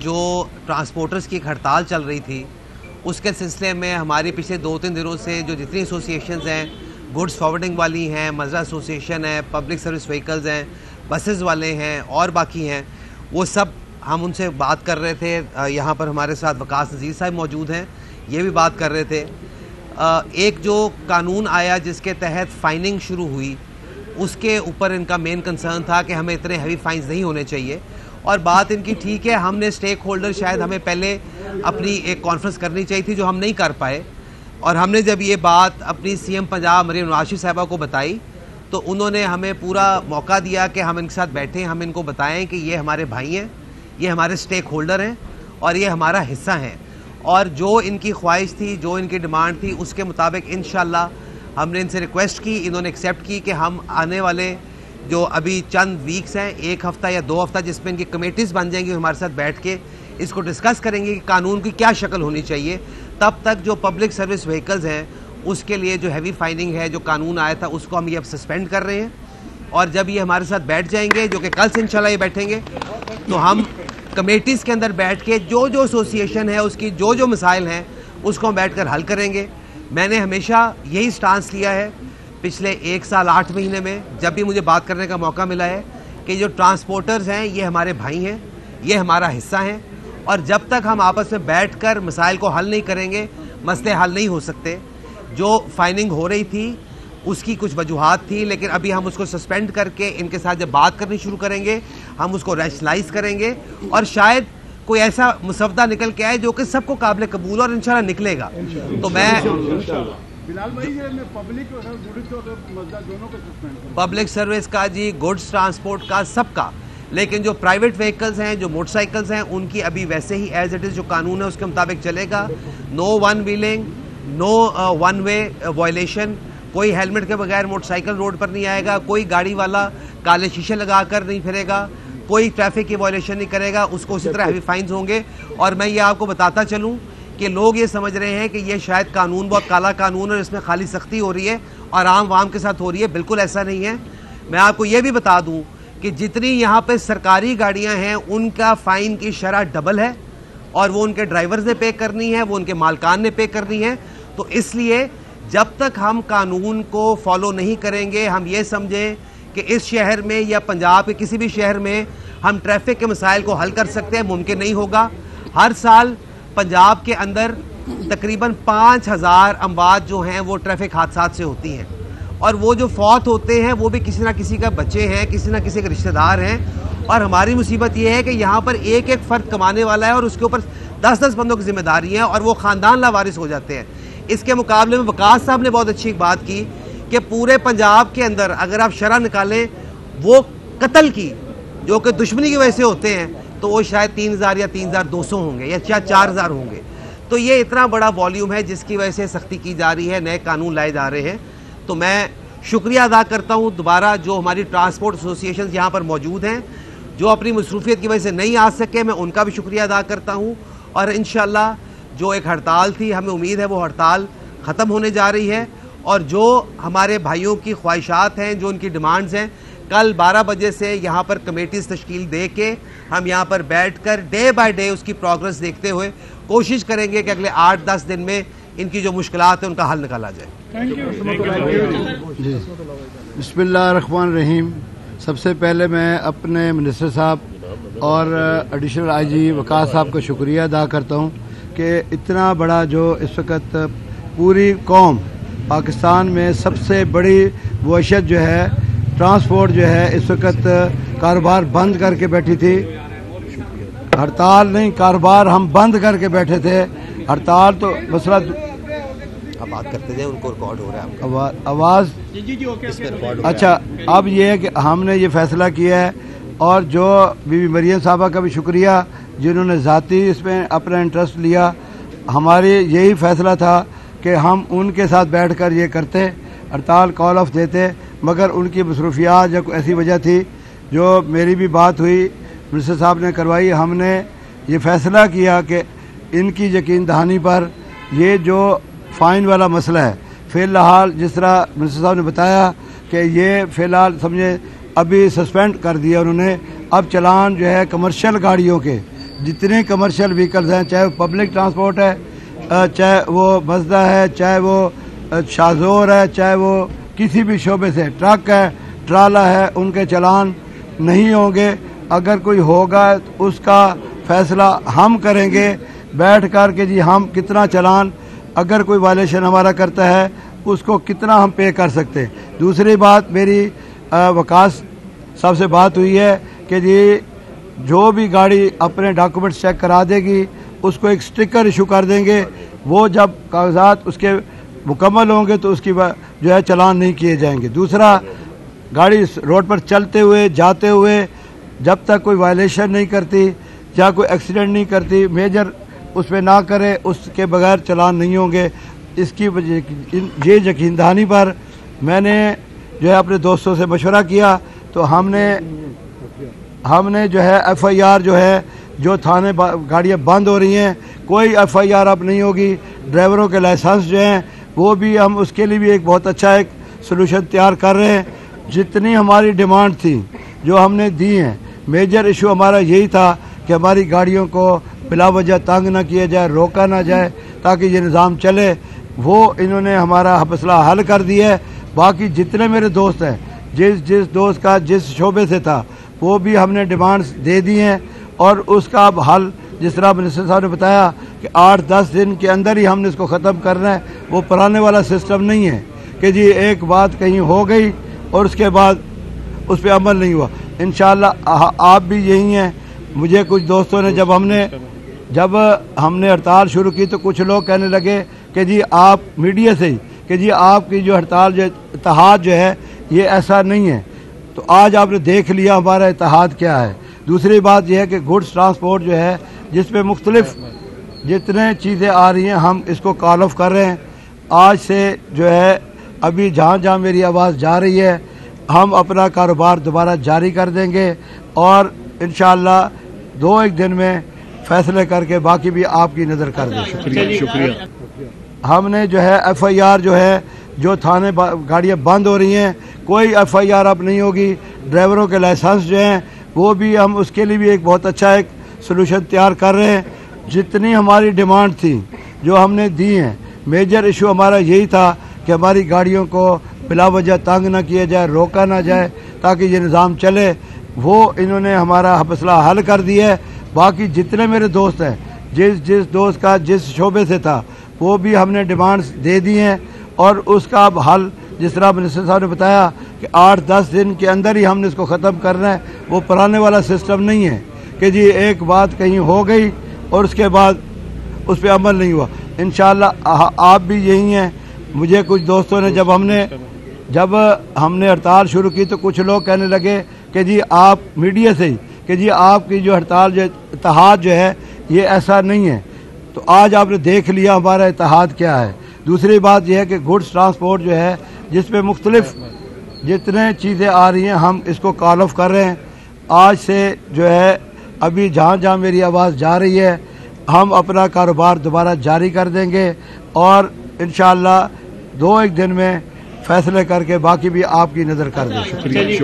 जो ट्रांसपोर्टर्स की एक हड़ताल चल रही थी उसके सिलसिले में हमारी पिछले 2-3 दिनों से जो जितनी एसोसिएशंस हैं, गुड्स फॉरवर्डिंग वाली हैं, मजरा एसोसिएशन है, पब्लिक सर्विस व्हीकल्स हैं, बसेस वाले हैं और बाकी हैं, वो सब हम उनसे बात कर रहे थे। यहाँ पर हमारे साथ वकास नज़ीर साहब मौजूद हैं, ये भी बात कर रहे थे। एक जो कानून आया जिसके तहत फ़ाइनिंग शुरू हुई, उसके ऊपर इनका मेन कंसर्न था कि हमें इतने हैवी फाइन्स नहीं होने चाहिए। और बात इनकी ठीक है, हमने स्टेक होल्डर शायद हमें पहले अपनी एक कॉन्फ्रेंस करनी चाहिए थी जो हम नहीं कर पाए। और हमने जब ये बात अपनी सीएम पंजाब मरीम नवाज शरीफ साहिबा को बताई तो उन्होंने हमें पूरा मौका दिया कि हम इनके साथ बैठें, हम इनको बताएं कि ये हमारे भाई हैं, ये हमारे स्टेक होल्डर हैं और ये हमारा हिस्सा हैं। और जो इनकी ख्वाहिश थी, जो इनकी डिमांड थी, उसके मुताबिक इंशाल्लाह हमने इनसे रिक्वेस्ट की, इन्होंने एक्सेप्ट की कि हम आने वाले जो अभी चंद वीक्स हैं, 1 हफ़्ता या 2 हफ़्ता, जिसमें इनकी कमेटीज़ बन जाएंगी, हमारे साथ बैठ के इसको डिस्कस करेंगे कि कानून की क्या शक्ल होनी चाहिए। तब तक जो पब्लिक सर्विस व्हीकल्स हैं उसके लिए जो हैवी फाइनिंग है, जो कानून आया था, उसको हम ये अब सस्पेंड कर रहे हैं। और जब ये हमारे साथ बैठ जाएंगे, जो कि कल से इंशाल्लाह ये बैठेंगे, तो हम कमेटीज़ के अंदर बैठ के जो जो एसोसिएशन है उसकी जो जो मसाइल हैं उसको हम बैठ कर हल करेंगे। मैंने हमेशा यही स्टांस लिया है पिछले 1 साल 8 महीने में, जब भी मुझे बात करने का मौका मिला है कि जो ट्रांसपोर्टर्स हैं ये हमारे भाई हैं, ये हमारा हिस्सा हैं। और जब तक हम आपस में बैठकर मसाइल को हल नहीं करेंगे, मसले हल नहीं हो सकते। जो फाइनिंग हो रही थी उसकी कुछ वजूहात थी, लेकिन अभी हम उसको सस्पेंड करके इनके साथ जब बात करनी शुरू करेंगे, हम उसको रैशनलाइज करेंगे और शायद कोई ऐसा मुसवदा निकल के आए जो कि सबको काबिल कबूल और इंशाल्लाह निकलेगा। तो मैं बिलाल भाई, ये पब्लिक सर्विस का जी, गुड्स ट्रांसपोर्ट का, सबका, लेकिन जो प्राइवेट व्हीकल्स हैं, जो मोटरसाइकिल्स हैं, उनकी अभी वैसे ही एज इट इज़ जो कानून है उसके मुताबिक चलेगा। No one wheeling, no one way violation, कोई हेलमेट के बगैर मोटरसाइकिल रोड पर नहीं आएगा, कोई गाड़ी वाला काले शीशे लगाकर नहीं फिरेगा, कोई ट्रैफिक की वायलेशन नहीं करेगा, उसको उसी तरह हैवी फाइन्स होंगे। और मैं ये आपको बताता चलूँ कि लोग ये समझ रहे हैं कि ये शायद कानून बहुत काला कानून है और इसमें खाली सख्ती हो रही है और आम वाम के साथ हो रही है। बिल्कुल ऐसा नहीं है। मैं आपको ये भी बता दूं कि जितनी यहाँ पे सरकारी गाड़ियाँ हैं उनका फ़ाइन की शरह डबल है और वो उनके ड्राइवर्स ने पे करनी है, वो उनके मालकान ने पे करनी है। तो इसलिए जब तक हम कानून को फॉलो नहीं करेंगे, हम ये समझें कि इस शहर में या पंजाब के किसी भी शहर में हम ट्रैफिक के मसाइल को हल कर सकते हैं, मुमकिन नहीं होगा। हर साल पंजाब के अंदर तकरीबन 5000 अमवात जो हैं वो ट्रैफिक हादसात से होती हैं और वो जो फौत होते हैं वो भी किसी ना किसी का बच्चे हैं, किसी ना किसी के रिश्तेदार हैं। और हमारी मुसीबत ये है कि यहाँ पर एक एक फ़र्द कमाने वाला है और उसके ऊपर 10-10 बंदों की जिम्मेदारी है और वो ख़ानदान लावारिस हो जाते हैं। इसके मुकाबले में वकास साहब ने बहुत अच्छी बात की कि पूरे पंजाब के अंदर अगर आप शरह निकालें वो कत्ल की, जो कि दुश्मनी की वजह से होते हैं, तो वो शायद 3000 या 3200 होंगे या 4000 होंगे। तो ये इतना बड़ा वॉल्यूम है जिसकी वजह से सख्ती की जा रही है, नए कानून लाए जा रहे हैं। तो मैं शुक्रिया अदा करता हूँ दोबारा जो हमारी ट्रांसपोर्ट एसोसिएशन यहाँ पर मौजूद हैं, जो अपनी मसरूफियत की वजह से नहीं आ सके, मैं उनका भी शुक्रिया अदा करता हूँ। और इंशाल्लाह जो एक हड़ताल थी, हमें उम्मीद है वो हड़ताल ख़त्म होने जा रही है और जो हमारे भाइयों की ख्वाहिशात हैं, जो उनकी डिमांड्स हैं, कल 12 बजे से यहाँ पर कमेटीज़ तश्कील दे के हम यहाँ पर बैठ कर डे बाय डे उसकी प्रोग्रेस देखते हुए कोशिश करेंगे कि अगले 8-10 दिन में इनकी जो मुश्किलात हैं उनका हल निकाला जाए। बिस्मिल्लाहिर्रहमानिर्रहीम। सबसे पहले मैं अपने मिनिस्टर साहब और एडिशनल आईजी वकास साहब का शुक्रिया अदा करता हूँ कि इतना बड़ा जो इस वक्त पूरी कौम पाकिस्तान में सबसे बड़ी वहशत जो है, ट्रांसपोर्ट जो है, इस वक्त कारोबार बंद करके बैठी थी। हड़ताल नहीं, कारोबार हम बंद करके बैठे थे। हड़ताल तो मसला अब बात करते थे, उनको रिकॉर्ड हो रहा है आवाज़। अच्छा, अब ये है कि हमने ये फैसला किया है और जो बीबी मरियम साहबा का भी शुक्रिया जिन्होंने ज़ाती इसमें अपना इंटरेस्ट लिया। हमारी यही फैसला था कि हम उनके साथ बैठकर ये करते, हड़ताल कॉल ऑफ देते, मगर उनकी मसरूफियात या कोई ऐसी वजह थी जो मेरी भी बात हुई, मिनिस्टर साहब ने करवाई। हमने ये फ़ैसला किया कि इनकी यकीन दहानी पर ये जो फ़ाइन वाला मसला है, फ़िलहाल जिस तरह मिनिस्टर साहब ने बताया कि ये फ़िलहाल समझे अभी सस्पेंड कर दिया उन्होंने। अब चलान जो है कमर्शियल गाड़ियों के जितने कमर्शियल व्हीकल्स हैं, चाहे वो पब्लिक ट्रांसपोर्ट है, चाहे वो मज़दा है, चाहे वो शाहजोर है, चाहे वो किसी भी शोबे से ट्रक है, ट्राला है, उनके चालान नहीं होंगे। अगर कोई होगा तो उसका फैसला हम करेंगे बैठ कर के जी हम कितना चालान, अगर कोई वायलेशन हमारा करता है उसको कितना हम पे कर सकते हैं। दूसरी बात, मेरी वकास साहब से बात हुई है कि जी जो भी गाड़ी अपने डॉक्यूमेंट्स चेक करा देगी उसको एक स्टिकर इशू कर देंगे। वो जब कागजात उसके मुकम्मल होंगे तो उसकी जो है चालान नहीं किए जाएंगे। दूसरा, गाड़ी रोड पर चलते हुए जाते हुए जब तक कोई वायलेशन नहीं करती या कोई एक्सीडेंट नहीं करती, मेजर उस पर ना करे, उसके बगैर चालान नहीं होंगे। इसकी वजह ये यकीन दहानी पर मैंने जो है अपने दोस्तों से मशवरा किया तो हमने जो है FIR जो है जो थाने गाड़ियाँ बंद हो रही हैं, कोई FIR अब नहीं होगी। ड्राइवरों के लाइसेंस जो हैं वो भी हम उसके लिए भी एक बहुत अच्छा एक सलूशन तैयार कर रहे हैं। जितनी हमारी डिमांड थी जो हमने दी हैं, मेजर इशू हमारा यही था कि हमारी गाड़ियों को बिला वजह तंग ना किया जाए, रोका ना जाए ताकि ये निज़ाम चले। वो इन्होंने हमारा मसला हल कर दिया है। बाकी जितने मेरे दोस्त हैं, जिस दोस्त का जिस शोबे से था वो भी हमने डिमांड्स दे दी हैं और उसका अब हल जिस तरह मिनिस्टर साहब ने बताया कि 8-10 दिन के अंदर ही हमने इसको ख़त्म करना है। वो पुराने वाला सिस्टम नहीं है कि जी एक बात कहीं हो गई और उसके बाद उस पर अमल नहीं हुआ। इंशाअल्लाह आप भी यही हैं। मुझे कुछ दोस्तों ने जब हमने हड़ताल शुरू की तो कुछ लोग कहने लगे कि जी आप मीडिया से ही कि जी आपकी जो हड़ताल जो इत्तेहाद जो है ये ऐसा नहीं है। तो आज आपने देख लिया हमारा इत्तेहाद क्या है। दूसरी बात यह है कि गुड्स ट्रांसपोर्ट जो है जिसमें मुख्तलिफ जितने चीज़ें आ रही हैं हम इसको कॉल ऑफ कर रहे हैं। आज से जो है अभी जहाँ जहाँ मेरी आवाज़ जा रही है हम अपना कारोबार दोबारा जारी कर देंगे और इंशाअल्लाह 2-1 दिन में फैसले करके बाकी भी आपकी नज़र कर दें। शुक्रिया। हमने जो है FIR जो है जो थाने गाड़ियाँ बंद हो रही हैं, कोई FIR अब नहीं होगी। ड्राइवरों के लाइसेंस जो हैं वो भी हम उसके लिए भी एक बहुत अच्छा एक सलूशन तैयार कर रहे हैं। जितनी हमारी डिमांड थी जो हमने दी हैं, मेजर इशू हमारा यही था कि हमारी गाड़ियों को बिला वजह तंग ना किया जाए, रोका ना जाए ताकि ये निज़ाम चले। वो इन्होंने हमारा मसला हल कर दिया है। बाकी जितने मेरे दोस्त हैं, जिस दोस्त का जिस शोबे से था वो भी हमने डिमांड्स दे दी हैं और उसका अब हल जिस तरह मिनिस्टर साहब ने बताया कि 8-10 दिन के अंदर ही हमने इसको ख़त्म करना है। वो पुराने वाला सिस्टम नहीं है कि जी एक बात कहीं हो गई और उसके बाद उस पर अमल नहीं हुआ। इंशाअल्लाह आप भी यही हैं। मुझे कुछ दोस्तों ने जब हमने हड़ताल शुरू की तो कुछ लोग कहने लगे कि जी आप मीडिया से ही कि जी आपकी जो हड़ताल जो इत्तेहाद जो है ये ऐसा नहीं है। तो आज आपने देख लिया हमारा इत्तेहाद क्या है। दूसरी बात यह है कि गुड्स ट्रांसपोर्ट जो है जिसमें मुख्तलिफ जितने चीज़ें आ रही हैं हम इसको कॉल ऑफ कर रहे हैं। आज से जो है अभी जहाँ जहाँ मेरी आवाज़ जा रही है हम अपना कारोबार दोबारा जारी कर देंगे और इंशाअल्लाह 2-1 दिन में फैसले करके बाकी भी आपकी नज़र कर दें। शुक्रिया।